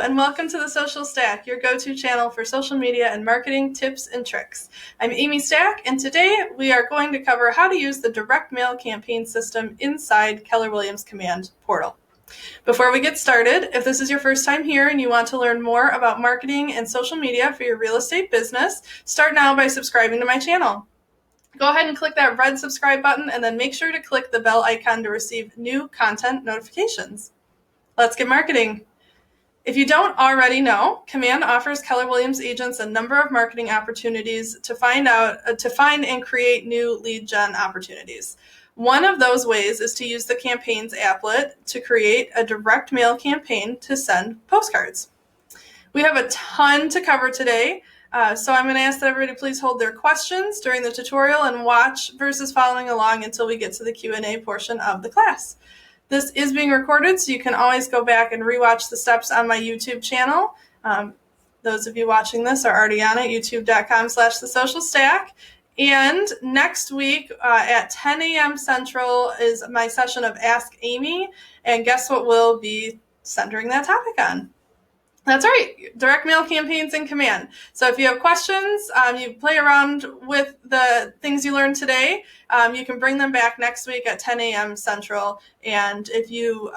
and welcome to the Social Stack, your go-to channel for social media and marketing tips and tricks. I'm Amy Stack, and today we are going to cover how to use the direct mail campaign system inside Keller Williams Command portal. Before we get started, if this is your first time here and you want to learn more about marketing and social media for your real estate business, start now by subscribing to my channel. Go ahead and click that red subscribe button and then make sure to click the bell icon to receive new content notifications. Let's get marketing. If you don't already know, Command offers Keller Williams agents a number of marketing opportunities to find and create new lead gen opportunities. One of those ways is to use the Campaigns applet to create a direct mail campaign to send postcards. We have a ton to cover today, so I'm going to ask that everybody please hold their questions during the tutorial and watch versus following along until we get to the Q&A portion of the class. This is being recorded, so you can always go back and rewatch the steps on my YouTube channel. Those of you watching this are already on it, youtube.com/thesocialstack. And next week at 10 a.m. Central is my session of Ask Amy. And guess what we'll be centering that topic on? That's right, direct mail campaigns in Command. So if you have questions, you play around with the things you learned today, you can bring them back next week at 10 a.m. Central. And if you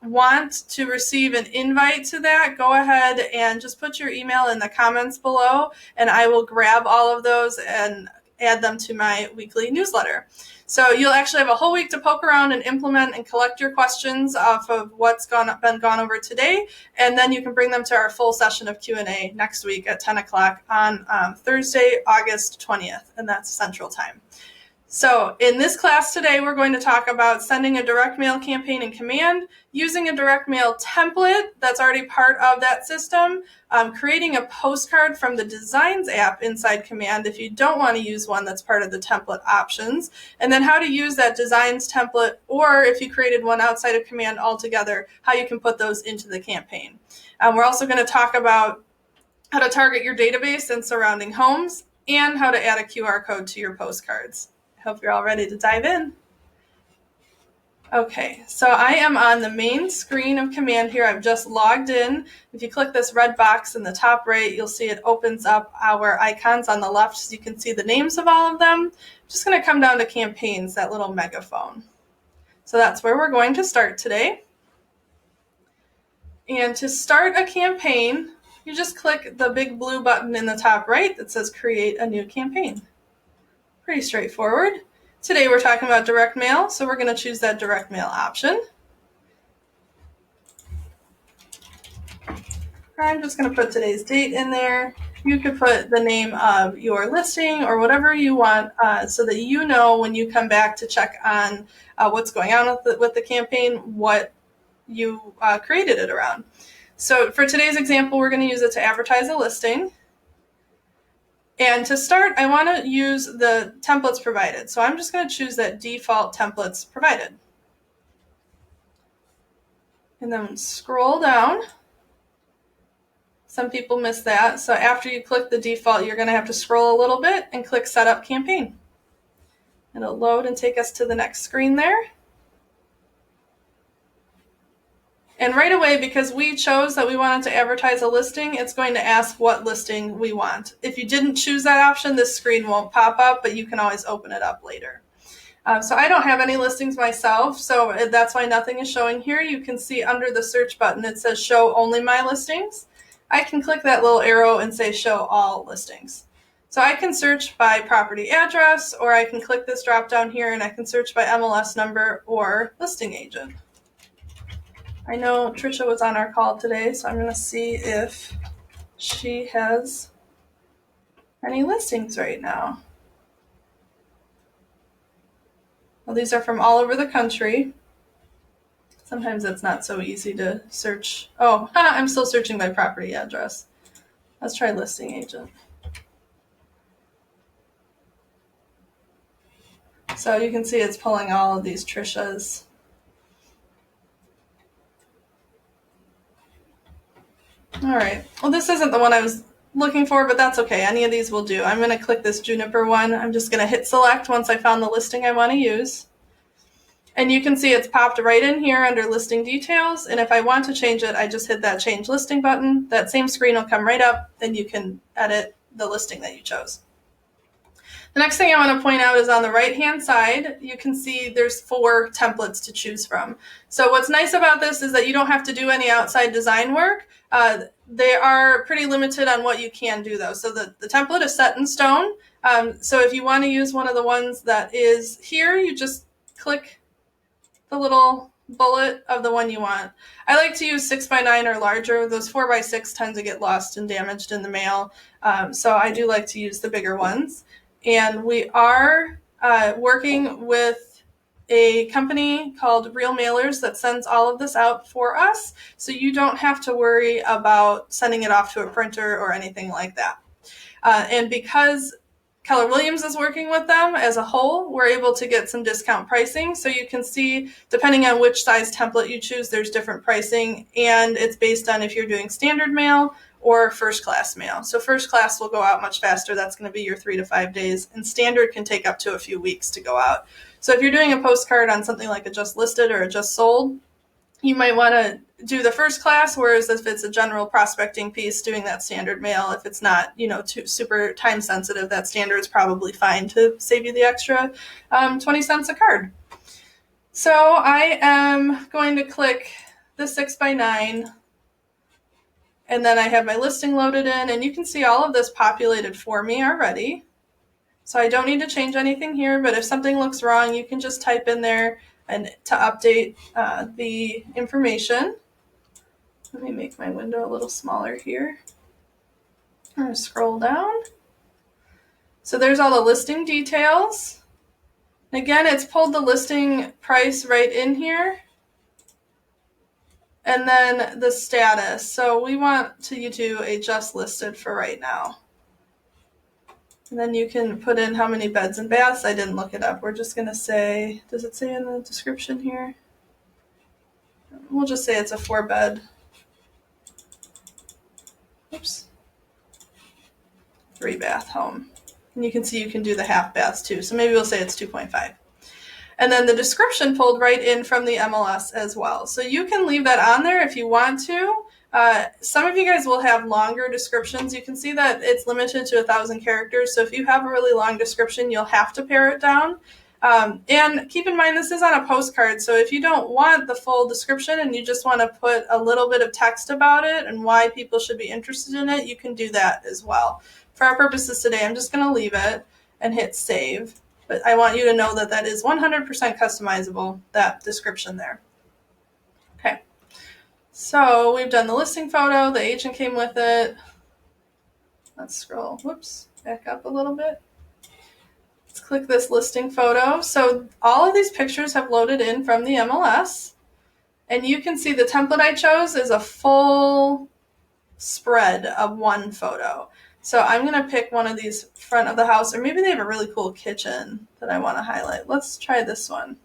want to receive an invite to that, go ahead and just put your email in the comments below, and I will grab all of those and add them to my weekly newsletter. So you'll actually have a whole week to poke around and implement and collect your questions off of what's been gone over today, and then you can bring them to our full session of Q&A next week at 10 o'clock on Thursday, August 20th, and that's Central Time. So in this class today, we're going to talk about sending a direct mail campaign in Command, using a direct mail template that's already part of that system, creating a postcard from the Designs app inside Command if you don't want to use one that's part of the template options, and then how to use that Designs template, or if you created one outside of Command altogether, how you can put those into the campaign. We're also going to talk about how to target your database and surrounding homes, and how to add a QR code to your postcards. I hope you're all ready to dive in. Okay, so I am on the main screen of Command here. I've just logged in. If you click this red box in the top right, you'll see it opens up our icons on the left so you can see the names of all of them. I'm just going to come down to Campaigns, that little megaphone. So that's where we're going to start today. And to start a campaign, you just click the big blue button in the top right that says Create a New Campaign. Pretty straightforward. Today we're talking about direct mail, so we're going to choose that direct mail option. I'm just going to put today's date in there. You could put the name of your listing or whatever you want so that you know when you come back to check on what's going on with the campaign, what you created it around. So for today's example, we're going to use it to advertise a listing. And to start, I want to use the templates provided. So I'm just going to choose that default templates provided. And then scroll down. Some people miss that. So after you click the default, you're going to have to scroll a little bit and click Setup Campaign. It'll load and take us to the next screen there. And right away, because we chose that we wanted to advertise a listing, it's going to ask what listing we want. If you didn't choose that option, this screen won't pop up, but you can always open it up later. So I don't have any listings myself, so that's why nothing is showing here. You can see under the search button, it says Show Only My Listings. I can click that little arrow and say Show All Listings. So I can search by property address, or I can click this drop down here and I can search by MLS number or listing agent. I know Trisha was on our call today, so I'm going to see if she has any listings right now. Well, these are from all over the country. Sometimes it's not so easy to search. Oh, I'm still searching by property address. Let's try listing agent. So you can see it's pulling all of these Trishas. All right, well, this isn't the one I was looking for, but that's okay. Any of these will do. I'm going to click this Juniper one. I'm just going to hit select once I found the listing I want to use. And you can see it's popped right in here under listing details. And if I want to change it, I just hit that change listing button. That same screen will come right up and you can edit the listing that you chose. The next thing I want to point out is on the right-hand side, you can see there's 4 templates to choose from. So what's nice about this is that you don't have to do any outside design work. They are pretty limited on what you can do though. So the template is set in stone. So if you want to use one of the ones that is here, you just click the little bullet of the one you want. I like to use 6x9 or larger. Those 4x6 tend to get lost and damaged in the mail. So I do like to use the bigger ones. And we are working with a company called Real Mailers that sends all of this out for us. So you don't have to worry about sending it off to a printer or anything like that. And because Keller Williams is working with them as a whole, we're able to get some discount pricing. So you can see, depending on which size template you choose, there's different pricing. And it's based on if you're doing standard mail or first class mail. So first class will go out much faster. That's going to be your 3 to 5 days. And standard can take up to a few weeks to go out. So if you're doing a postcard on something like a just listed or a just sold, you might want to do the first class, whereas if it's a general prospecting piece, doing that standard mail, if it's not, too super time sensitive, that standard is probably fine to save you the extra 20 cents a card. So I am going to click the 6x9, and then I have my listing loaded in, and you can see all of this populated for me already. So I don't need to change anything here, but if something looks wrong, you can just type in there and to update the information. Let me make my window a little smaller here. I'm going to scroll down. So there's all the listing details. Again, it's pulled the listing price right in here. And then the status. So we want to do a just listed for right now. And then you can put in how many beds and baths. I didn't look it up. We're just going to say, does it say in the description here? We'll just say it's a 4-bed. Oops. 3-bath home. And you can see you can do the half baths too. So maybe we'll say it's 2.5. And then the description pulled right in from the MLS as well. So you can leave that on there if you want to. Some of you guys will have longer descriptions. You can see that it's limited to 1,000 characters. So if you have a really long description, you'll have to pare it down. And keep in mind, this is on a postcard. So if you don't want the full description and you just want to put a little bit of text about it and why people should be interested in it, you can do that as well. For our purposes today, I'm just going to leave it and hit save. But I want you to know that that is 100% customizable, that description there. Okay. So we've done the listing photo. The agent came with it. Let's scroll. Whoops. Back up a little bit. Let's click this listing photo. So all of these pictures have loaded in from the MLS. And you can see the template I chose is a full spread of one photo. So I'm going to pick one of these front of the house, or maybe they have a really cool kitchen that I want to highlight. Let's try this one.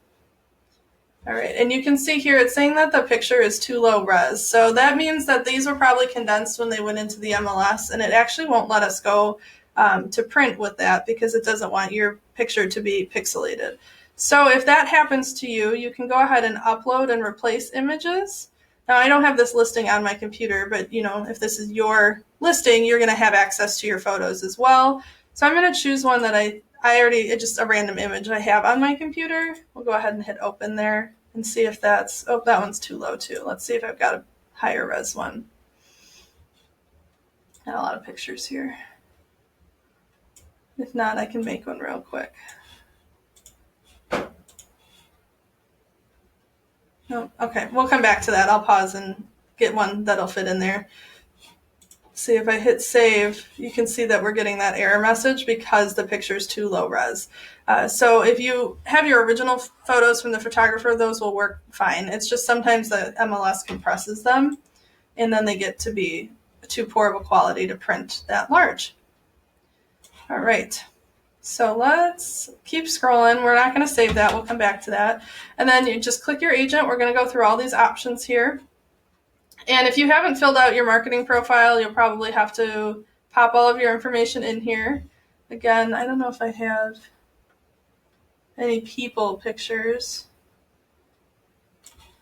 All right, and you can see here it's saying that the picture is too low res. So that means that these were probably condensed when they went into the MLS, and it actually won't let us go to print with that because it doesn't want your picture to be pixelated. So if that happens to you, you can go ahead and upload and replace images. Now, I don't have this listing on my computer, but if this is your listing, you're going to have access to your photos as well. So I'm going to choose one that it's just a random image I have on my computer. We'll go ahead and hit open there and see if that one's too low too. Let's see if I've got a higher res one. Not a lot of pictures here. If not, I can make one real quick. No, okay, we'll come back to that. I'll pause and get one that'll fit in there. See, if I hit save, you can see that we're getting that error message because the picture is too low res. So if you have your original photos from the photographer, those will work fine. It's just sometimes the MLS compresses them, and then they get to be too poor of a quality to print that large. All right. So let's keep scrolling. We're not going to save that. We'll come back to that. And then you just click your agent. We're going to go through all these options here. And if you haven't filled out your marketing profile, you'll probably have to pop all of your information in here. Again, I don't know if I have any people pictures.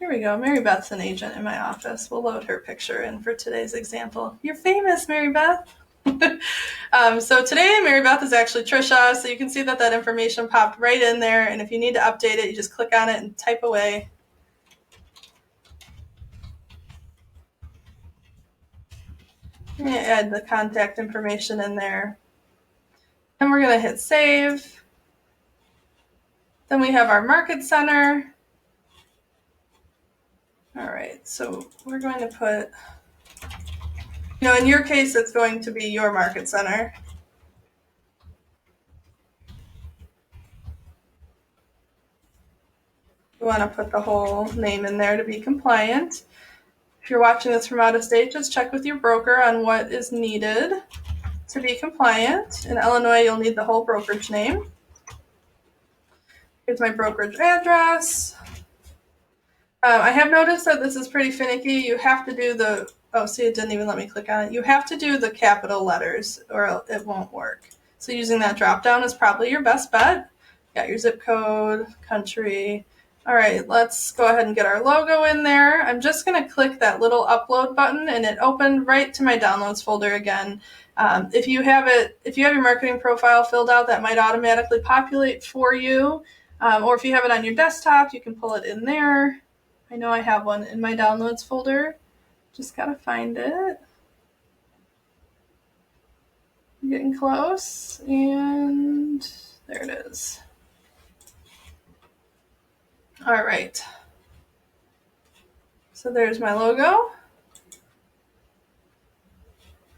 Here we go. Mary Beth's an agent in my office. We'll load her picture in for today's example. You're famous, Mary Beth. So today, Mary Beth is actually Trisha, so you can see that that information popped right in there, and if you need to update it, you just click on it and type away. I'm going to add the contact information in there. And we're going to hit save. Then we have our market center. All right, so we're going to put, in your case, it's going to be your market center. You want to put the whole name in there to be compliant. If you're watching this from out of state, just check with your broker on what is needed to be compliant. In Illinois, you'll need the whole brokerage name. Here's my brokerage address. I have noticed that this is pretty finicky. You have to do the, it didn't even let me click on it. You have to do the capital letters or it won't work. So using that drop down is probably your best bet. Got your zip code, country. All right, let's go ahead and get our logo in there. I'm just going to click that little upload button and it opened right to my downloads folder again. If you have your marketing profile filled out, that might automatically populate for you. Or if you have it on your desktop, you can pull it in there. I know I have one in my downloads folder. Just gotta find it. I'm getting close, and there it is. All right. So there's my logo.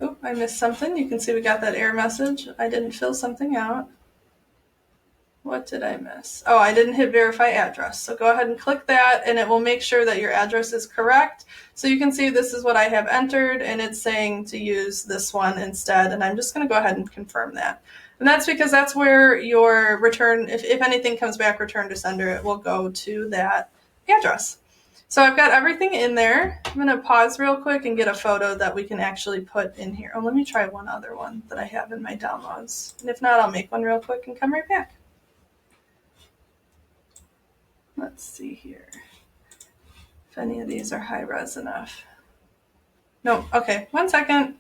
Oop, I missed something. You can see we got that error message. I didn't fill something out. What did I miss? Oh, I didn't hit verify address. So go ahead and click that and it will make sure that your address is correct. So you can see this is what I have entered and it's saying to use this one instead. And I'm just going to go ahead and confirm that. And that's because that's where your return, if anything comes back, return to sender, it will go to that address. So I've got everything in there. I'm going to pause real quick and get a photo that we can actually put in here. Oh, let me try one other one that I have in my downloads. And if not, I'll make one real quick and come right back. Let's see here if any of these are high res enough. No, okay, 1 second.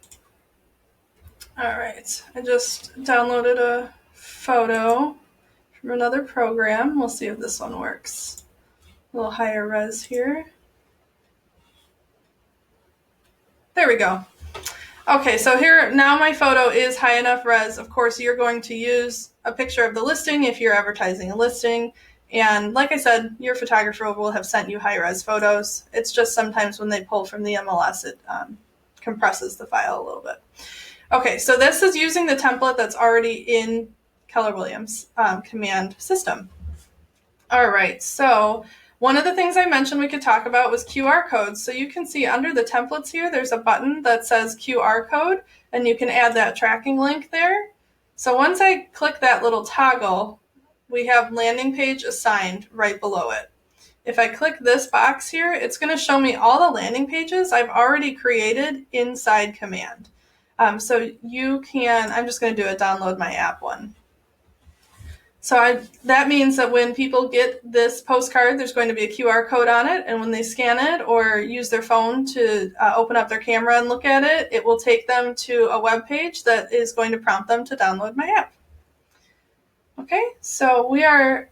All right, I just downloaded a photo from another program. We'll see if this one works. A little higher res here. There we go. Okay, so here, now my photo is high enough res. Of course, you're going to use a picture of the listing if you're advertising a listing. And like I said, your photographer will have sent you high-res photos. It's just sometimes when they pull from the MLS, it compresses the file a little bit. Okay, so this is using the template that's already in Keller Williams command system. All right, so one of the things I mentioned we could talk about was QR codes. So you can see under the templates here, there's a button that says QR code, and you can add that tracking link there. So once I click that little toggle, we have landing page assigned right below it. If I click this box here, it's going to show me all the landing pages I've already created inside Command. So you can, I'm just going to do a download my app one. So that means that when people get this postcard, there's going to be a QR code on it, and when they scan it or use their phone to open up their camera and look at it, it will take them to a web page that is going to prompt them to download my app. Okay, so we are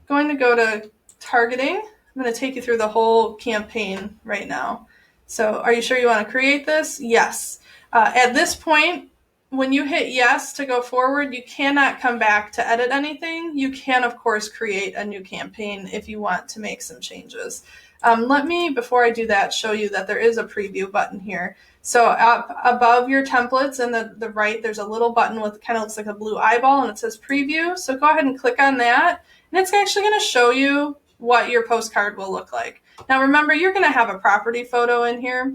going to go to targeting. I'm going to take you through the whole campaign right now. So are you sure you want to create this? Yes. At this point, when you hit yes to go forward, you cannot come back to edit anything. You can, of course, create a new campaign if you want to make some changes. Let me, before I do that, show you that there is a preview button here. So up above your templates in the right, there's a little button with kind of looks like a blue eyeball, and it says preview. So go ahead and click on that, and it's actually going to show you what your postcard will look like. Now remember, you're going to have a property photo in here.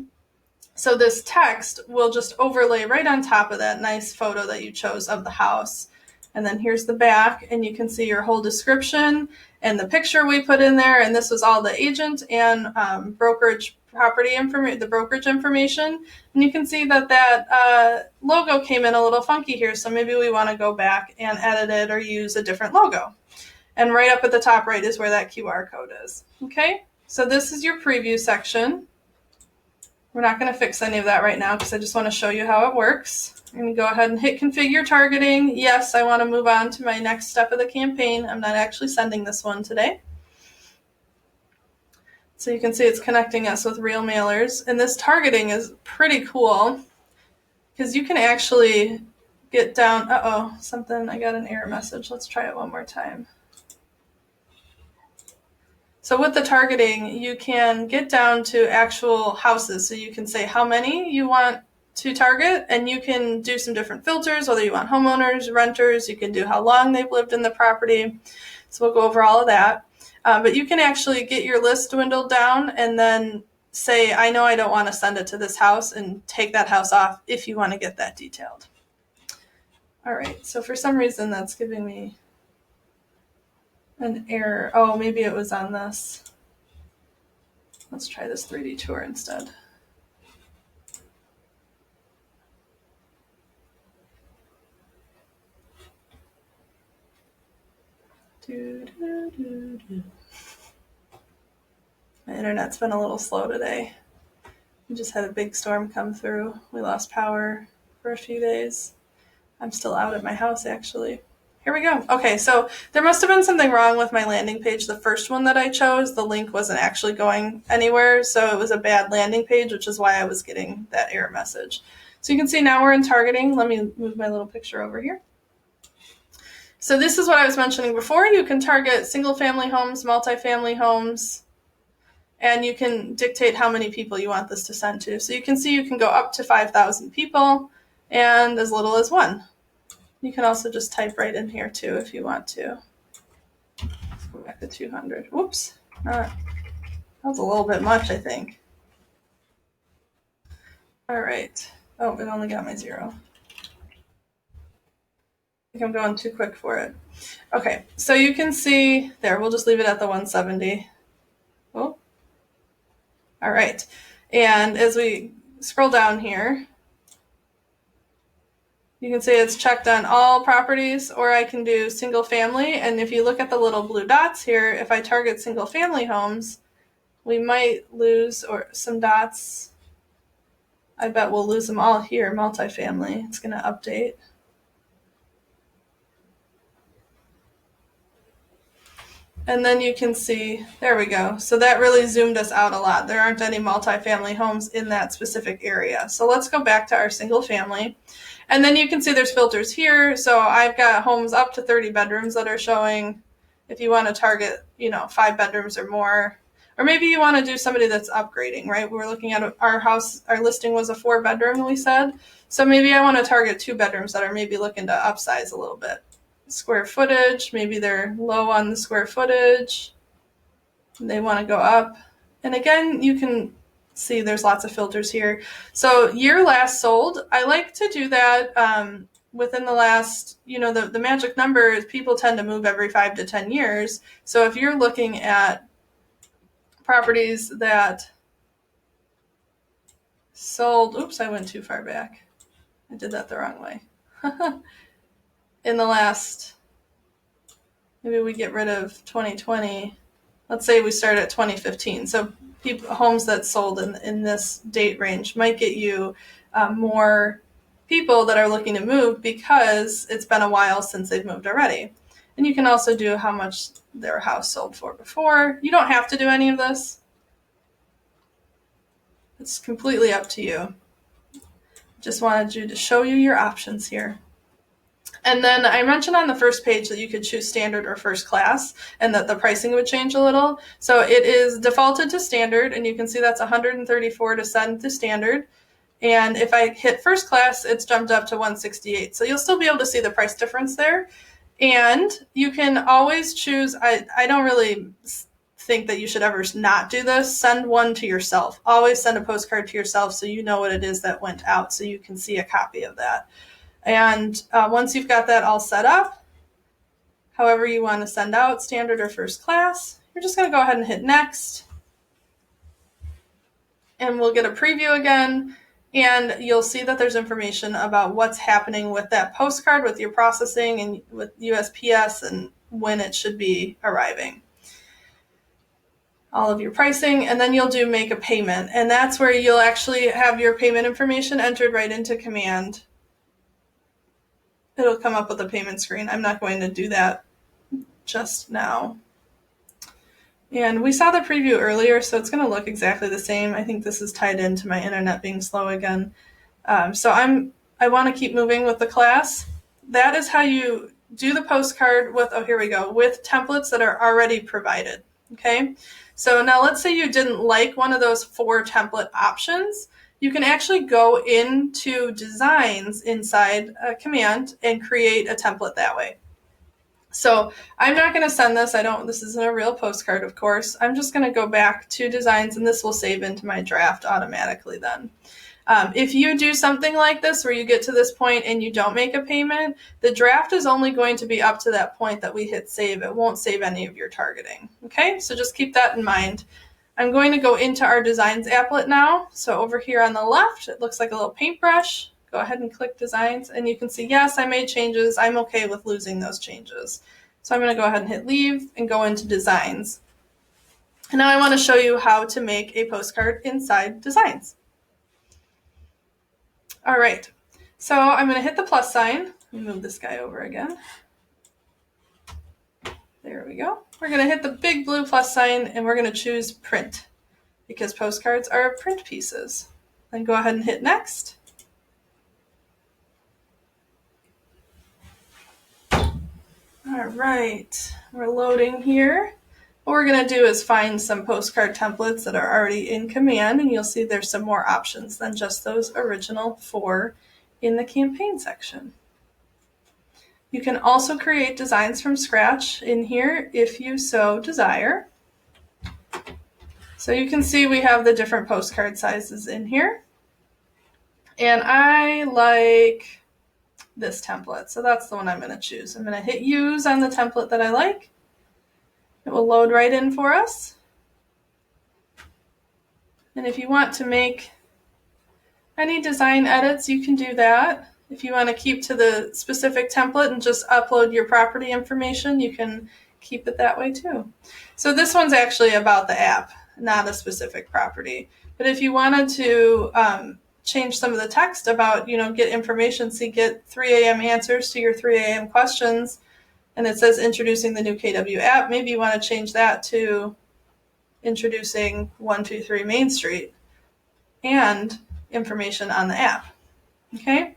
So this text will just overlay right on top of that nice photo that you chose of the house. And then here's the back, and you can see your whole description and the picture we put in there. And this was all the agent and brokerage property information, the brokerage information. And you can see that that logo came in a little funky here. So maybe we want to go back and edit it or use a different logo. And right up at the top right is where that QR code is. Okay. So this is your preview section. We're not going to fix any of that right now because I just want to show you how it works. I'm going to go ahead and hit configure targeting. Yes, I want to move on to my next step of the campaign. I'm not actually sending this one today. So you can see it's connecting us with real mailers. And this targeting is pretty cool because you can actually get down. I got an error message. Let's try it one more time. So with the targeting, you can get down to actual houses. So you can say how many you want to target, and you can do some different filters, whether you want homeowners, renters, you can do how long they've lived in the property. So we'll go over all of that. But you can actually get your list dwindled down and then say, I know I don't want to send it to this house, and take that house off if you want to get that detailed. All right, so for some reason that's giving me an error. Oh, maybe it was on this. Let's try this 3D tour instead. My internet's been a little slow today. We just had a big storm come through. We lost power for a few days. I'm still out at my house, actually. Here we go. Okay, so there must have been something wrong with my landing page. The first one that I chose, the link wasn't actually going anywhere, so it was a bad landing page, which is why I was getting that error message. So you can see now we're in targeting. Let me move my little picture over here. So this is what I was mentioning before. You can target single-family homes, multifamily homes, and you can dictate how many people you want this to send to. So you can see you can go up to 5,000 people and as little as 1. You can also just type right in here too if you want to. Let's go back to 200. Whoops. That was a little bit much, I think. All right. Oh, it only got my 0. I think I'm going too quick for it. Okay, so you can see there, we'll just leave it at the 170. Oh. All right. And as we scroll down here, you can see it's checked on all properties, or I can do single family. And if you look at the little blue dots here, if I target single family homes, we might lose some dots. I bet we'll lose them all here, multifamily. It's going to update. And then you can see, there we go. So that really zoomed us out a lot. There aren't any multifamily homes in that specific area. So let's go back to our single family. And then you can see there's filters here. So I've got homes up to 30 bedrooms that are showing. If you want to target, 5 bedrooms or more, or maybe you want to do somebody that's upgrading, right? We're looking at our house, our listing was a 4-bedroom, we said. So maybe I want to target 2 bedrooms that are maybe looking to upsize a little bit. Square footage, maybe they're low on the square footage. They want to go up. And again, you can see there's lots of filters here. So year last sold, I like to do that within the last, the magic number is people tend to move every 5 to 10 years. So if you're looking at properties that sold, oops, I went too far back. I did that the wrong way. In the last, maybe we get rid of 2020. Let's say we start at 2015. So homes that sold in this date range might get you more people that are looking to move because it's been a while since they've moved already. And you can also do how much their house sold for before. You don't have to do any of this. It's completely up to you. Just wanted you to show you your options here. And then I mentioned on the first page that you could choose standard or first class and that the pricing would change a little. So it is defaulted to standard, and you can see that's $134 to send to standard. And if I hit first class, it's jumped up to $168. So you'll still be able to see the price difference there. And you can always choose, I don't really think that you should ever not do this. Send one to yourself. Always send a postcard to yourself so you know what it is that went out so you can see a copy of that. And once you've got that all set up, however you want to send out, standard or first class, you're just going to go ahead and hit next. And we'll get a preview again. And you'll see that there's information about what's happening with that postcard, with your processing and with USPS and when it should be arriving. all of your pricing, and then you'll do make a payment. And that's where you'll actually have your payment information entered right into Command. It'll come up with a payment screen. I'm not going to do that just now. And we saw the preview earlier, so it's going to look exactly the same. I think this is tied into my internet being slow again. So I want to keep moving with the class. That is how you do the postcard with, oh, here we go, with templates that are already provided. Okay, so now let's say you didn't like one of those 4 template options. You can actually go into designs inside a Command and create a template that way. So I'm not going to send this. This isn't a real postcard, of course. I'm just going to go back to designs, and this will save into my draft automatically then. If you do something like this where you get to this point and you don't make a payment, the draft is only going to be up to that point that we hit save. It won't save any of your targeting. Okay, so just keep that in mind. I'm going to go into our designs applet now. So over here on the left, it looks like a little paintbrush. Go ahead and click designs, and you can see, yes, I made changes. I'm okay with losing those changes. So I'm going to go ahead and hit leave and go into designs. And now I want to show you how to make a postcard inside designs. All right, so I'm going to hit the plus sign. Let me move this guy over again. There we go. We're going to hit the big blue plus sign, and we're going to choose print because postcards are print pieces. Then go ahead and hit next. All right, we're loading here. What we're going to do is find some postcard templates that are already in Command, and you'll see there's some more options than just those original 4 in the campaign section. You can also create designs from scratch in here if you so desire. So you can see we have the different postcard sizes in here. And I like this template, so that's the one I'm going to choose. I'm going to hit use on the template that I like. It will load right in for us. And if you want to make any design edits, you can do that. If you want to keep to the specific template and just upload your property information, you can keep it that way too. So this one's actually about the app, not a specific property. But if you wanted to change some of the text about, get information, so you get 3 a.m. answers to your 3 a.m. questions, and it says introducing the new KW app, maybe you want to change that to introducing 123 Main Street and information on the app. Okay?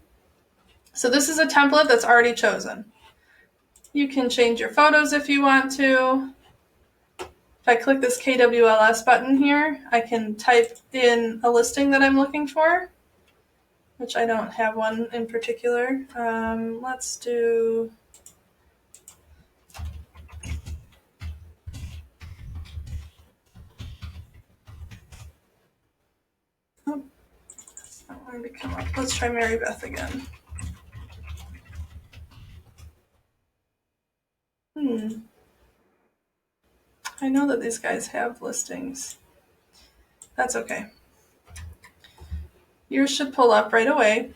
So this is a template that's already chosen. You can change your photos if you want to. If I click this KWLS button here, I can type in a listing that I'm looking for, which I don't have one in particular. Let's do... Oh, that's not going to come up. Let's try Mary Beth again. I know that these guys have listings. That's okay. Yours should pull up right away,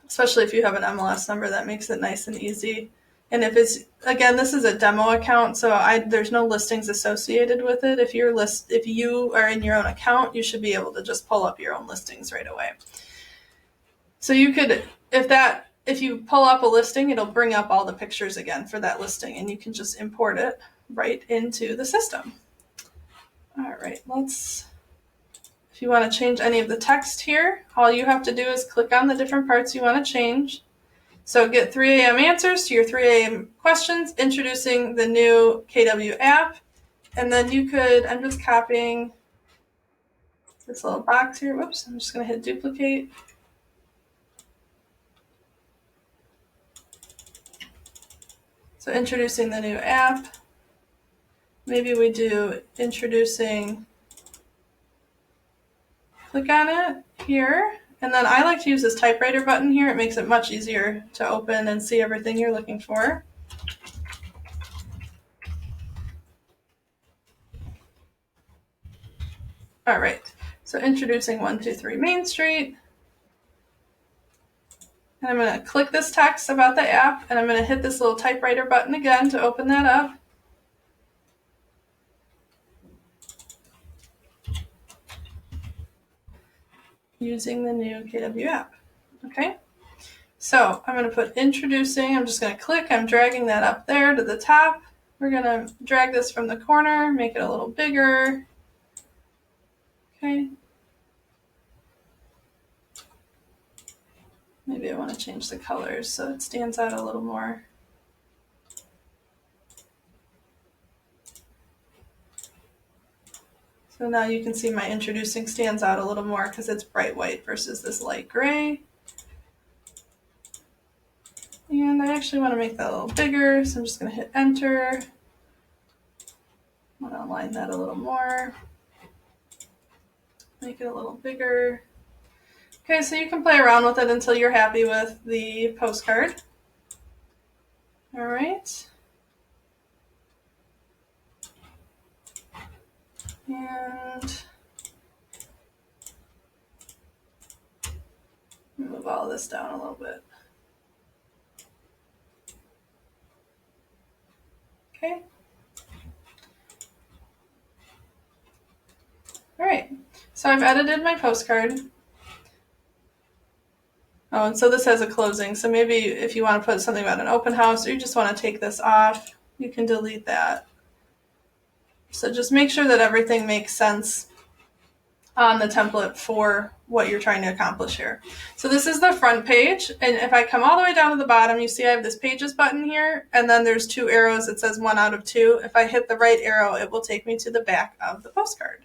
especially if you have an MLS number. That makes it nice and easy. And if it's, again, this is a demo account, so there's no listings associated with it. If you are in your own account, you should be able to just pull up your own listings right away. So you could, if you pull up a listing, it'll bring up all the pictures again for that listing, and you can just import it right into the system. All right, if you want to change any of the text here, all you have to do is click on the different parts you want to change. So get 3 a.m. answers to your 3 a.m. questions, introducing the new KW app. And then you could, I'm just copying this little box here. Whoops, I'm just going to hit duplicate. So introducing the new app. Maybe we do introducing, click on it here. And then I like to use this typewriter button here. It makes it much easier to open and see everything you're looking for. All right, so introducing 123 Main Street. And I'm going to click this text about the app, and I'm going to hit this little typewriter button again to open that up. using the new KW app. Okay, so I'm going to put introducing. I'm just going to click. I'm dragging that up there to the top. We're going to drag this from the corner, make it a little bigger. Okay. Maybe I want to change the colors so it stands out a little more. So now you can see my introducing stands out a little more because it's bright white versus this light gray. And I actually want to make that a little bigger, so I'm just going to hit enter. I want to align that a little more. Make it a little bigger. Okay, so you can play around with it until you're happy with the postcard. All right. And move all this down a little bit. Okay. All right, so I've edited my postcard. Oh, and so this has a closing. So maybe if you want to put something about an open house or you just want to take this off, you can delete that. So just make sure that everything makes sense on the template for what you're trying to accomplish here. So this is the front page, and if I come all the way down to the bottom, you see I have this pages button here, and then there's 2 arrows. It says 1 out of 2. If I hit the right arrow, it will take me to the back of the postcard.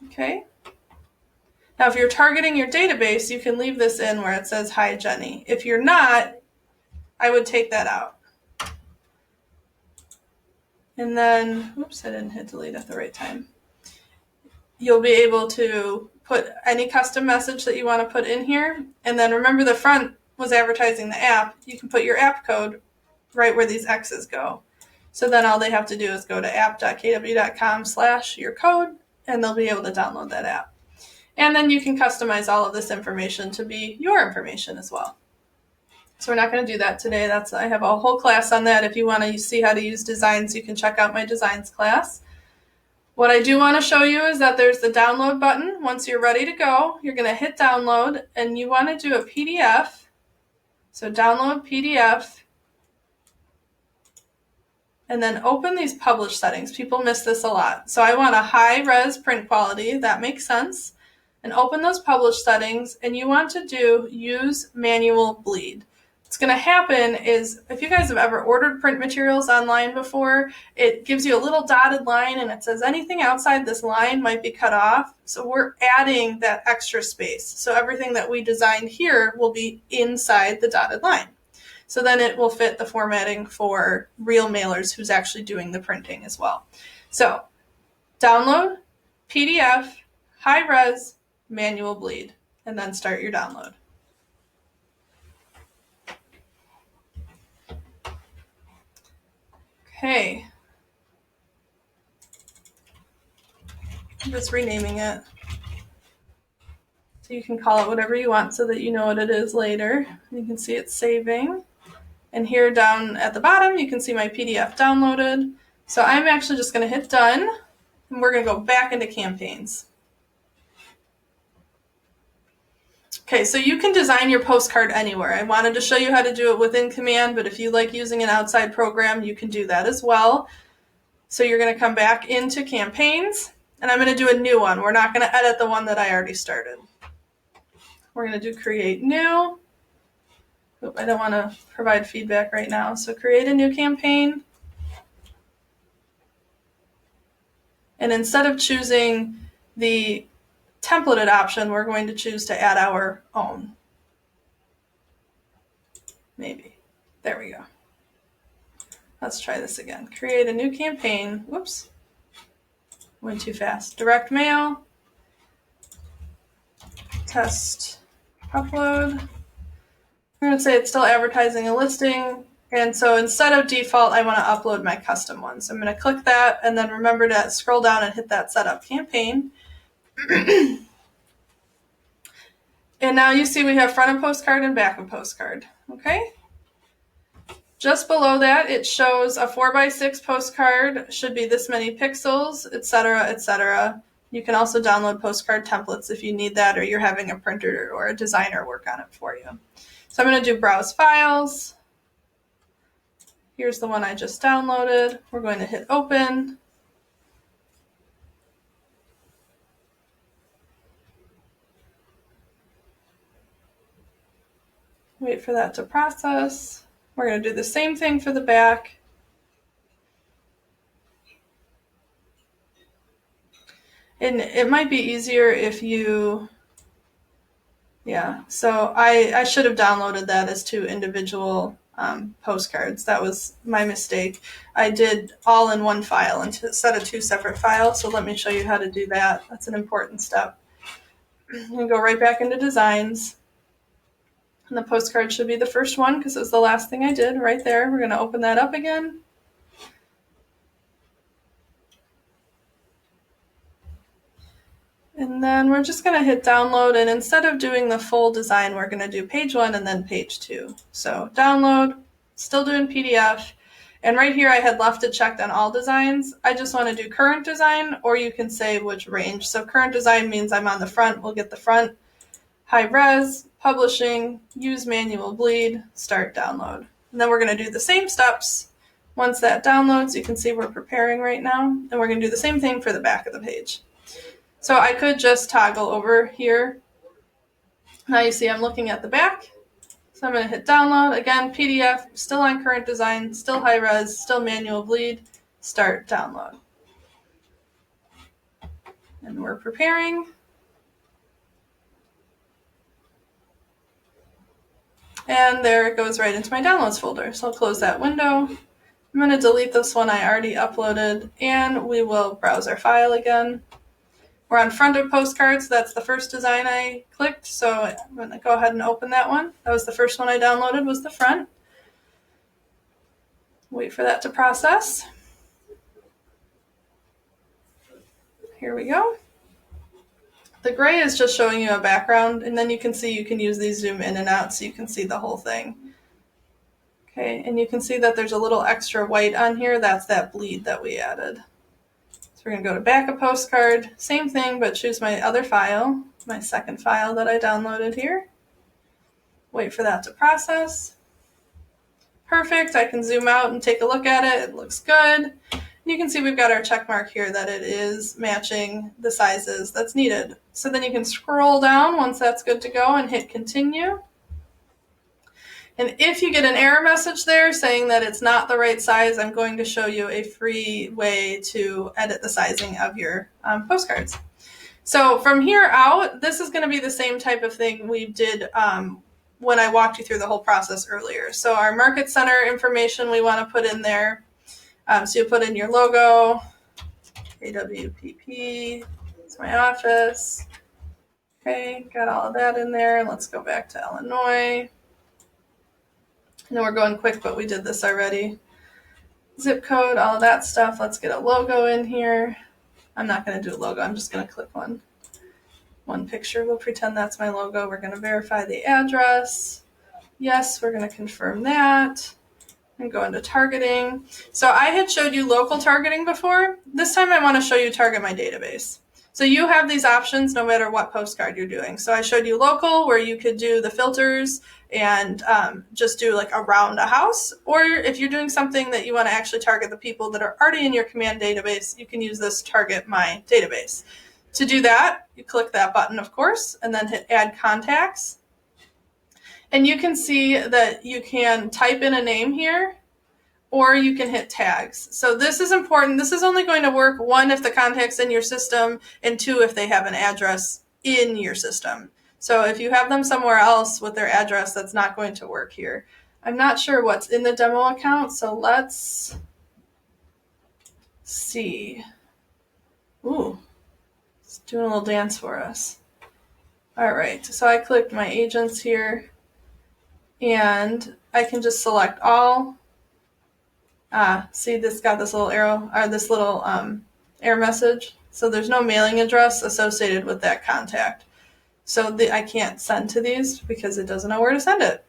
Okay. Now, if you're targeting your database, you can leave this in where it says, "Hi, Jenny." If you're not, I would take that out. And then, oops, I didn't hit delete at the right time. You'll be able to put any custom message that you want to put in here. And then remember, the front was advertising the app. You can put your app code right where these X's go. So then all they have to do is go to app.kw.com/your code, and they'll be able to download that app. And then you can customize all of this information to be your information as well. So we're not going to do that today. I have a whole class on that. If you want to see how to use designs, you can check out my designs class. What I do want to show you is that there's the download button. Once you're ready to go, you're going to hit download, and you want to do a PDF. So download PDF, and then open these publish settings. People miss this a lot. So I want a high-res print quality. That makes sense. And open those publish settings, and you want to use manual bleed. What's going to happen is, if you guys have ever ordered print materials online before, it gives you a little dotted line and it says anything outside this line might be cut off. So we're adding that extra space. So everything that we designed here will be inside the dotted line. So then it will fit the formatting for real mailers who's actually doing the printing as well. So download, PDF, high res, manual bleed, and then start your download. Okay. I'm just renaming it. So you can call it whatever you want so that you know what it is later. You can see it's saving. And here down at the bottom, you can see my PDF downloaded. So I'm actually just going to hit done, and we're going to go back into campaigns. Okay, so you can design your postcard anywhere. I wanted to show you how to do it within Command, but if you like using an outside program, you can do that as well. So you're going to come back into campaigns, and I'm going to do a new one. We're not going to edit the one that I already started. We're going to do create new. Oop, I don't want to provide feedback right now. So create a new campaign. And instead of choosing the templated option, we're going to choose to add our own. Maybe. There we go. Let's try this again. Create a new campaign. Whoops. Went too fast. Direct mail. Test upload. I'm going to say it's still advertising a listing. And so instead of default, I want to upload my custom one. So I'm going to click that, and then remember to scroll down and hit that setup campaign. And now you see we have front of postcard and back of postcard. Okay. Just below that, it shows a 4x6 postcard should be this many pixels, etc., etc. You can also download postcard templates if you need that, or you're having a printer or a designer work on it for you. So I'm going to do Browse Files. Here's the one I just downloaded. We're going to hit Open. Wait for that to process. We're going to do the same thing for the back. And it might be easier if you, so I should have downloaded that as two individual postcards. That was my mistake. I did all in one file instead of two separate files, so let me show you how to do that. That's an important step. You go right back into Designs, and the postcard should be the first one because it was the last thing I did right there. We're going to open that up again. And then we're just going to hit download, and instead of doing the full design, we're going to do page 1 and then page 2. So download, still doing PDF, and right here I had left it checked on all designs. I just want to do current design, or you can say which range. So current design means I'm on the front, we'll get the front. High res, publishing, use manual bleed, start download. And then we're going to do the same steps. Once that downloads, you can see we're preparing right now, and we're going to do the same thing for the back of the page. So I could just toggle over here. Now you see I'm looking at the back. So I'm going to hit download. Again, PDF, still on current design, still high res, still manual bleed, start download. And we're preparing. And there it goes right into my downloads folder. So I'll close that window. I'm going to delete this one I already uploaded, and we will browse our file again. We're on front of postcards. That's the first design I clicked, so I'm going to go ahead and open that one. That was the first one I downloaded, was the front. Wait for that to process. Here we go. The gray is just showing you a background, and then you can see you can use these zoom in and out so you can see the whole thing. Okay, and you can see that there's a little extra white on here. That's that bleed that we added. We're going to go to back of postcard, same thing, but choose my other file, my second file that I downloaded here. Wait for that to process. Perfect, I can zoom out and take a look at it. It looks good. And you can see we've got our check mark here that it is matching the sizes that's needed. So then you can scroll down once that's good to go and hit continue. And if you get an error message there saying that it's not the right size, I'm going to show you a free way to edit the sizing of your postcards. So from here out, this is going to be the same type of thing we did when I walked you through the whole process earlier. So our market center information we want to put in there. So you put in your logo, AWPP, it's my office. Okay, got all of that in there. Let's go back to Illinois. I know we're going quick, but we did this already. Zip code, all of that stuff. Let's get a logo in here. I'm not going to do a logo. I'm just going to click one picture. We'll pretend that's my logo. We're going to verify the address. Yes, we're going to confirm that. And go into targeting. So I had showed you local targeting before. This time I want to show you target my database. So you have these options no matter what postcard you're doing. So I showed you local, where you could do the filters and just do like around a house. Or if you're doing something that you want to actually target the people that are already in your command database, you can use this target my database. To do that, you click that button, of course, and then hit add contacts. And you can see that you can type in a name here, or you can hit tags. So this is important. This is only going to work, 1, if the contact's in your system, and 2, if they have an address in your system. So if you have them somewhere else with their address, that's not going to work here. I'm not sure what's in the demo account, so let's see. Ooh, it's doing a little dance for us. All right, so I clicked my agents here, and I can just select all. See, this got this little arrow, or this little error message. So there's no mailing address associated with that contact. So I can't send to these because it doesn't know where to send it.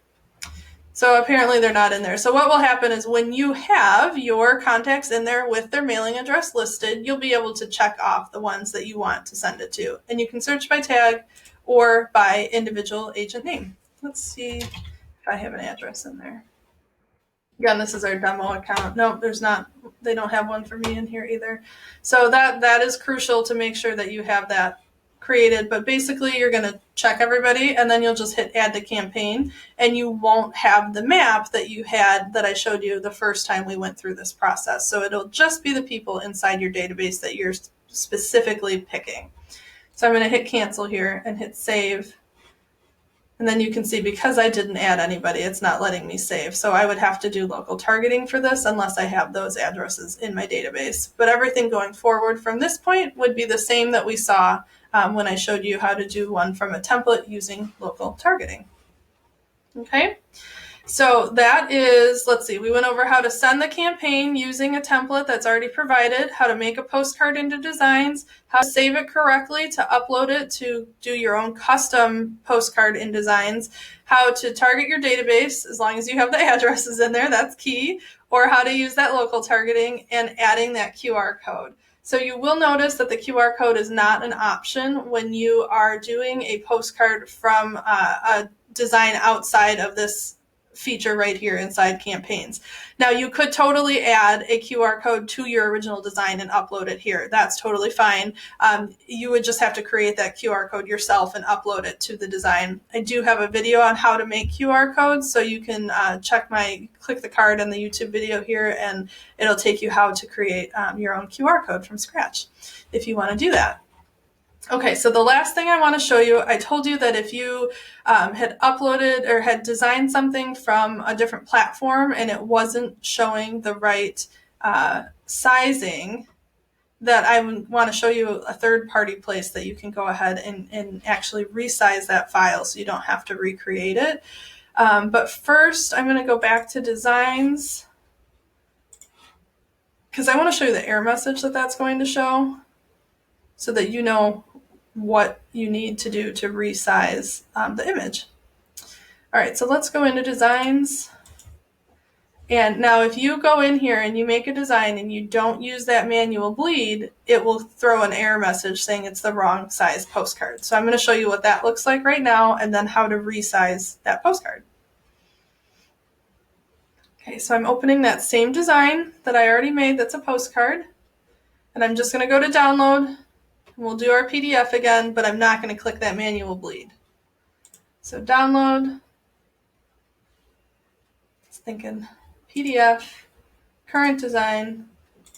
So apparently they're not in there. So what will happen is when you have your contacts in there with their mailing address listed, you'll be able to check off the ones that you want to send it to. And you can search by tag or by individual agent name. Let's see if I have an address in there. Again, this is our demo account. Nope, there's not. They don't have one for me in here either. So that is crucial to make sure that you have that created. But basically, you're going to check everybody, and then you'll just hit add to campaign, and you won't have the map that you had that I showed you the first time we went through this process. So it'll just be the people inside your database that you're specifically picking. So I'm going to hit cancel here and hit save. And then you can see because I didn't add anybody, it's not letting me save. So I would have to do local targeting for this unless I have those addresses in my database. But everything going forward from this point would be the same that we saw when I showed you how to do one from a template using local targeting. Okay. So that is, let's see, we went over how to send the campaign using a template that's already provided, how to make a postcard into designs, how to save it correctly to upload it to do your own custom postcard in designs, how to target your database, as long as you have the addresses in there, that's key, or how to use that local targeting and adding that QR code. So you will notice that the QR code is not an option when you are doing a postcard from a design outside of this feature right here inside campaigns. Now you could totally add a QR code to your original design and upload it here. That's totally fine. You would just have to create that QR code yourself and upload it to the design. I do have a video on how to make QR codes, so you can click the card in the YouTube video here and it'll take you how to create your own QR code from scratch if you want to do that. Okay, so the last thing I want to show you, I told you that if you had uploaded or had designed something from a different platform and it wasn't showing the right sizing, that I want to show you a third-party place that you can go ahead and actually resize that file so you don't have to recreate it. But first, I'm going to go back to designs because I want to show you the error message that that's going to show so that you know what you need to do to resize the image. All right, so let's go into designs. And now if you go in here and you make a design and you don't use that manual bleed, it will throw an error message saying it's the wrong size postcard. So I'm going to show you what that looks like right now and then how to resize that postcard. Okay, so I'm opening that same design that I already made that's a postcard. And I'm just going to go to download. We'll do our PDF again, but I'm not going to click that manual bleed. So download, it's thinking PDF, current design,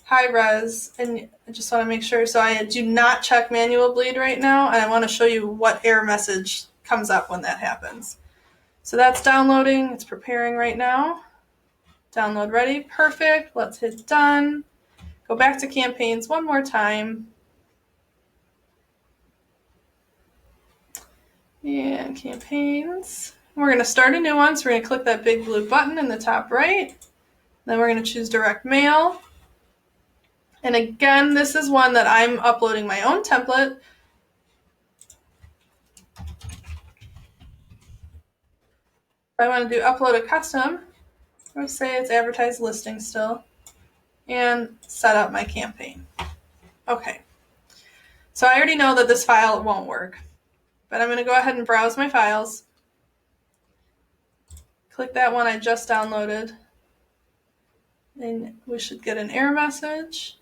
high res, and I just want to make sure. So I do not check manual bleed right now, and I want to show you what error message comes up when that happens. So that's downloading, it's preparing right now. Download ready, perfect. Let's hit done. Go back to campaigns one more time. And campaigns. We're going to start a new one, so we're going to click that big blue button in the top right. Then we're going to choose direct mail. And again, this is one that I'm uploading my own template. If I want to do upload a custom, I'll say it's advertised listing still, and set up my campaign. Okay, so I already know that this file won't work. But I'm going to go ahead and browse my files. Click that one I just downloaded. And we should get an error message.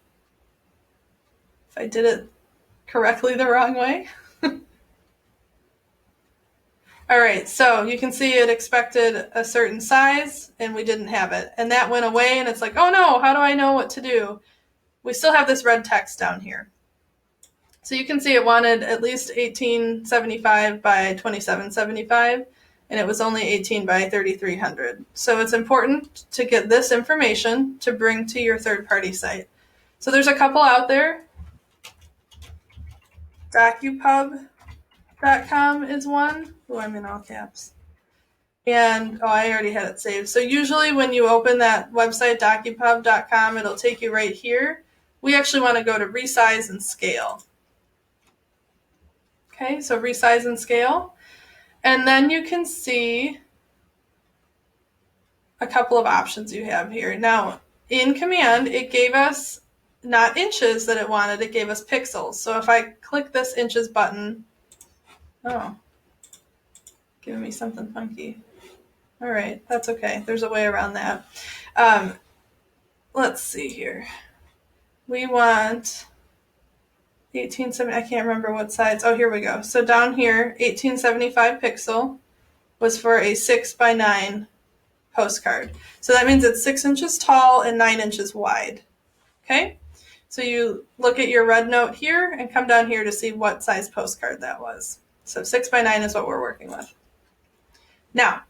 If I did it correctly the wrong way. All right, so you can see it expected a certain size and we didn't have it. And that went away and it's like, oh no, how do I know what to do? We still have this red text down here. So you can see it wanted at least 1875 by 2775, and it was only 18 by 3300. So it's important to get this information to bring to your third-party site. So there's a couple out there. Docupub.com is one. Oh, I'm in all caps. And, I already had it saved. So usually when you open that website, docupub.com, it'll take you right here. We actually want to go to resize and scale. Okay, so resize and scale. And then you can see a couple of options you have here. Now, in command, it gave us not inches that it wanted, it gave us pixels. So if I click this inches button, oh, giving me something funky. All right, that's okay. There's a way around that. Let's see here. We want 1870, I can't remember what size. Oh, here we go. So down here, 1875 pixel was for a 6x9 postcard. So that means it's 6 inches tall and 9 inches wide. Okay? So you look at your red note here and come down here to see what size postcard that was. So 6x9 is what we're working with. Now,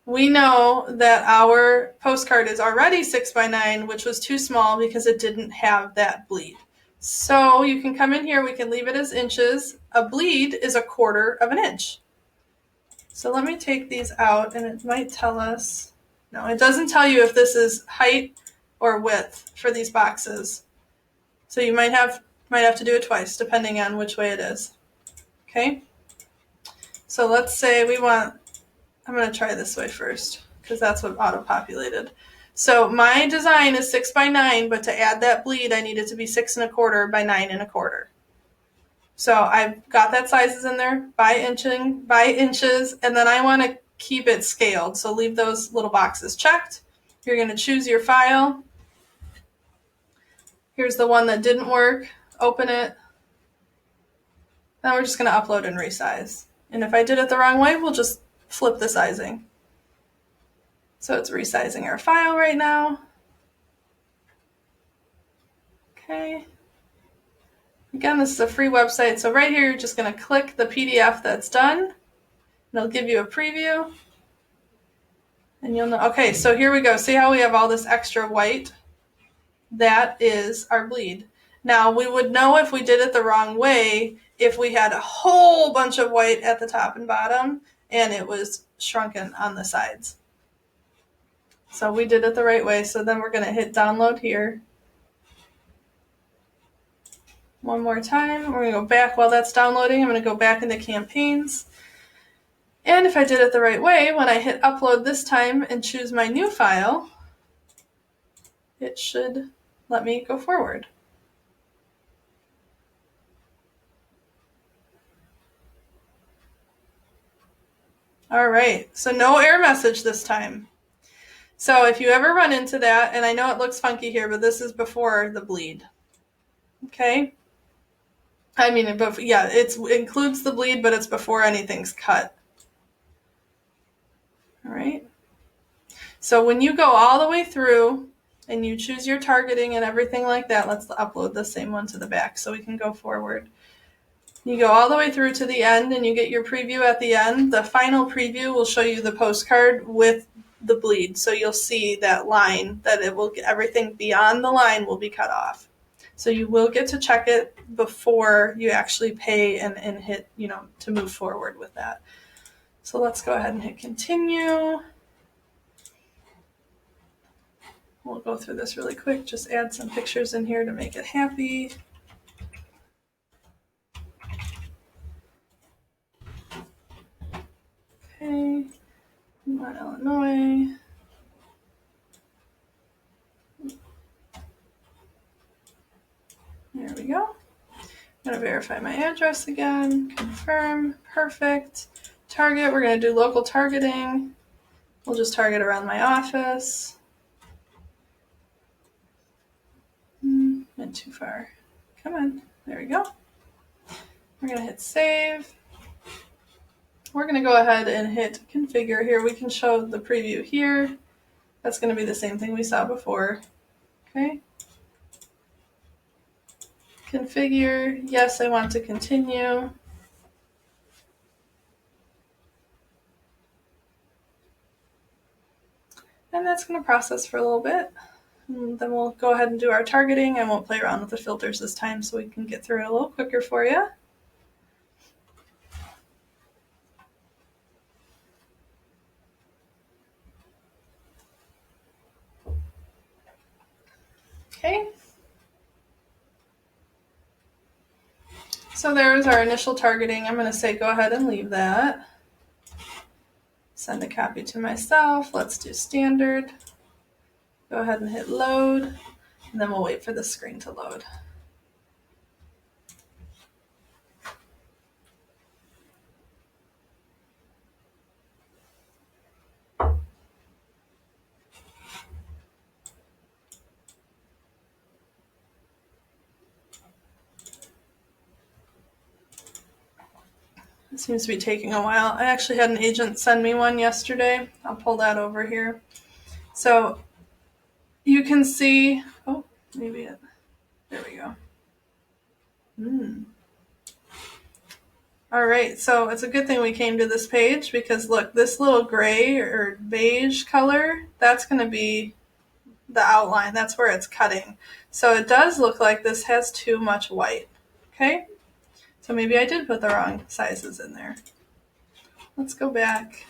we know that our postcard is already 6x9, which was too small because it didn't have that bleed. So you can come in here, we can leave it as inches. A bleed is 1/4 of an inch. So let me take these out and it might tell us, no, it doesn't tell you if this is height or width for these boxes. So you might have to do it twice depending on which way it is. Okay? So let's say we want, I'm going to try this way first because that's what auto-populated. So my design is 6x9, but to add that bleed, I need it to be 6 1/4 by 9 1/4. So I've got that sizes in there by inches, and then I want to keep it scaled. So leave those little boxes checked. You're going to choose your file. Here's the one that didn't work. Open it. Now we're just going to upload and resize. And if I did it the wrong way, we'll just flip the sizing. So it's resizing our file right now. Okay. Again, this is a free website. So right here, you're just going to click the PDF that's done. And it'll give you a preview. And you'll know, okay, so here we go. See how we have all this extra white? That is our bleed. Now, we would know if we did it the wrong way if we had a whole bunch of white at the top and bottom and it was shrunken on the sides. So we did it the right way. So then we're going to hit download here. One more time. We're going to go back while that's downloading. I'm going to go back into campaigns. And if I did it the right way, when I hit upload this time and choose my new file, it should let me go forward. All right, so no error message this time. So if you ever run into that, and I know it looks funky here, but this is before the bleed. Okay? I mean, yeah, it includes the bleed, but it's before anything's cut. All right? So when you go all the way through and you choose your targeting and everything like that, let's upload the same one to the back so we can go forward. You go all the way through to the end and you get your preview at the end. The final preview will show you the postcard with the bleed. So you'll see that line, that it will, everything beyond the line will be cut off. So you will get to check it before you actually pay and hit, to move forward with that. So let's go ahead and hit continue. We'll go through this really quick. Just add some pictures in here to make it happy. Okay, Illinois. There we go. I'm going to verify my address again. Confirm. Perfect. Target. We're going to do local targeting. We'll just target around my office. Went too far. Come on. There we go. We're going to hit save. We're going to go ahead and hit configure here. We can show the preview here. That's going to be the same thing we saw before. Okay. Configure. Yes, I want to continue. And that's going to process for a little bit. And then we'll go ahead and do our targeting. I won't play around with the filters this time so we can get through it a little quicker for you. Okay. So there's our initial targeting. I'm going to say go ahead and leave that. Send a copy to myself. Let's do standard. Go ahead and hit load, and then we'll wait for the screen to load. It seems to be taking a while. I actually had an agent send me one yesterday. I'll pull that over here. So you can see, oh, maybe it, there we go. All right, so it's a good thing we came to this page because look, this little gray or beige color, that's going to be the outline. That's where it's cutting. So it does look like this has too much white. Okay, so maybe I did put the wrong sizes in there. Let's go back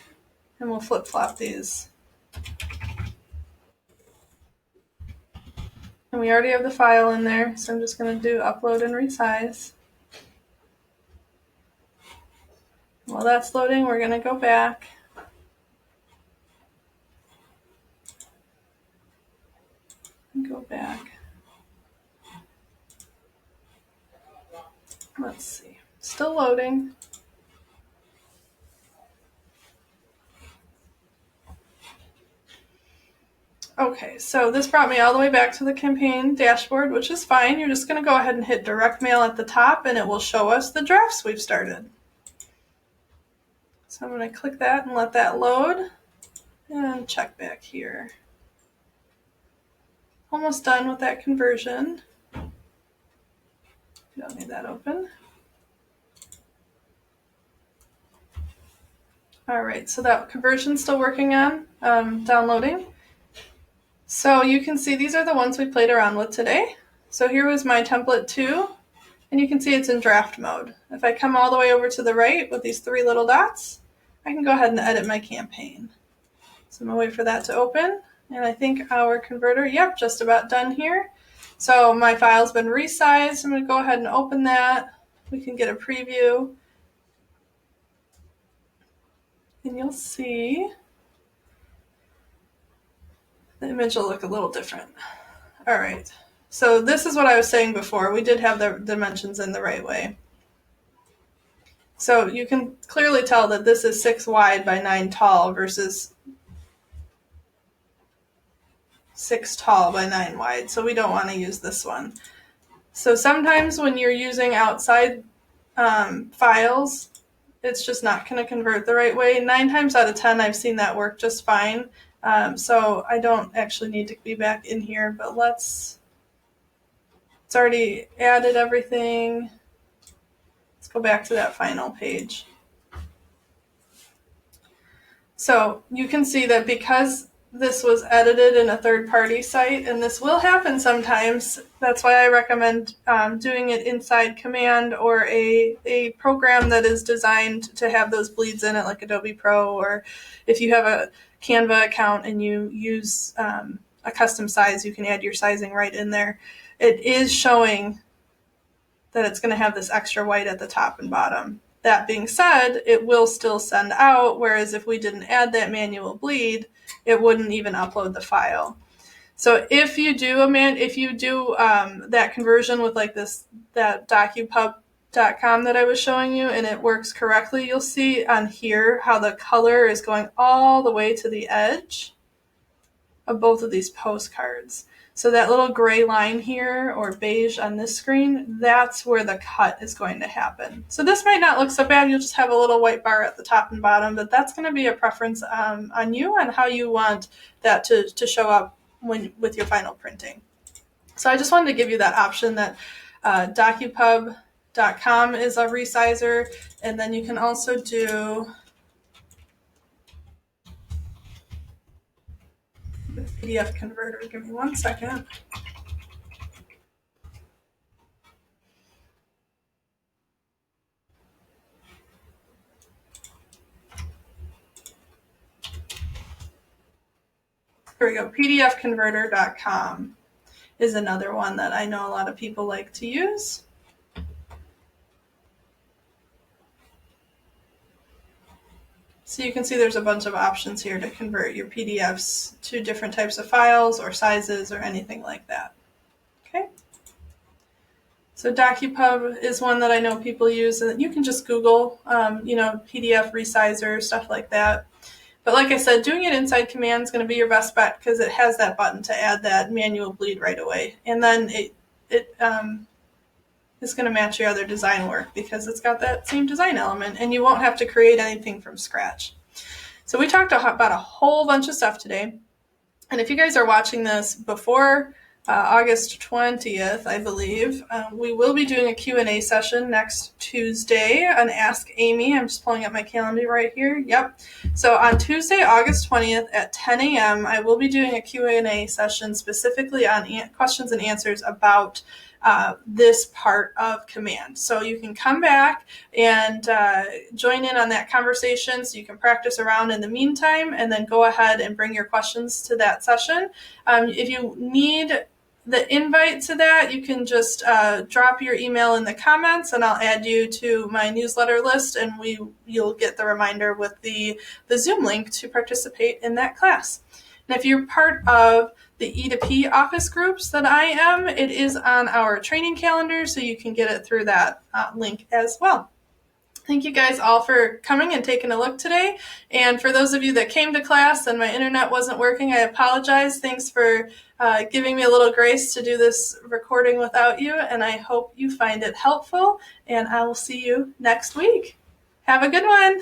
and we'll flip-flop these. And we already have the file in there, so I'm just going to do upload and resize. While that's loading, we're going to go back. Go back. Let's see. Still loading. Okay, so this brought me all the way back to the campaign dashboard, which is fine. You're just going to go ahead and hit direct mail at the top, and it will show us the drafts we've started. So I'm going to click that and let that load, and check back here. Almost done with that conversion. You don't need that open. All right, so that conversion's still working on downloading. So you can see these are the ones we played around with today. So here was my template 2, and you can see it's in draft mode. If I come all the way over to the right with these 3 little dots, I can go ahead and edit my campaign. So I'm going to wait for that to open, and I think our converter, yep, just about done here. So my file's been resized. I'm going to go ahead and open that. We can get a preview, and you'll see the image will look a little different. All right, so this is what I was saying before. We did have the dimensions in the right way. So you can clearly tell that this is 6 wide by 9 tall versus 6 tall by 9 wide. So we don't want to use this one. So sometimes when you're using outside files, it's just not going to convert the right way. 9 times out of 10, I've seen that work just fine. So I don't actually need to be back in here, but it's already added everything. Let's go back to that final page. So you can see that because this was edited in a third-party site, and this will happen sometimes, that's why I recommend doing it inside Command or a program that is designed to have those bleeds in it, like Adobe Pro, or if you have a Canva account and you use a custom size, you can add your sizing right in there. It is showing that it's going to have this extra white at the top and bottom. That being said, it will still send out, whereas if we didn't add that manual bleed, it wouldn't even upload the file. So if you do that conversion with like that docupub.com that I was showing you, and it works correctly, you'll see on here how the color is going all the way to the edge of both of these postcards. So that little gray line here, or beige on this screen, that's where the cut is going to happen. So this might not look so bad. You'll just have a little white bar at the top and bottom, but that's going to be a preference on you and how you want that to show up with your final printing. So I just wanted to give you that option that docupub.com is a resizer, and then you can also do the PDF converter. Give me 1 second. Here we go. PDFconverter.com is another one that I know a lot of people like to use. So you can see there's a bunch of options here to convert your PDFs to different types of files or sizes or anything like that. Okay. So DocuPub is one that I know people use, and you can just Google, PDF resizer, stuff like that. But like I said, doing it inside Command is going to be your best bet because it has that button to add that manual bleed right away. And then it is going to match your other design work because it's got that same design element, and you won't have to create anything from scratch. So we talked about a whole bunch of stuff today. And if you guys are watching this before August 20th, I believe, we will be doing a Q&A session next Tuesday on Ask Amy. I'm just pulling up my calendar right here. Yep. So on Tuesday, August 20th at 10 a.m., I will be doing a Q&A session specifically on questions and answers about this part of Command. So you can come back and join in on that conversation so you can practice around in the meantime, and then go ahead and bring your questions to that session. If you need the invite to that, you can just drop your email in the comments and I'll add you to my newsletter list, and you'll get the reminder with the Zoom link to participate in that class. And if you're part of the E2P office groups that I am, it is on our training calendar, so you can get it through that link as well. Thank you guys all for coming and taking a look today. And for those of you that came to class and my internet wasn't working, I apologize. Thanks for giving me a little grace to do this recording without you, and I hope you find it helpful, and I will see you next week. Have a good one.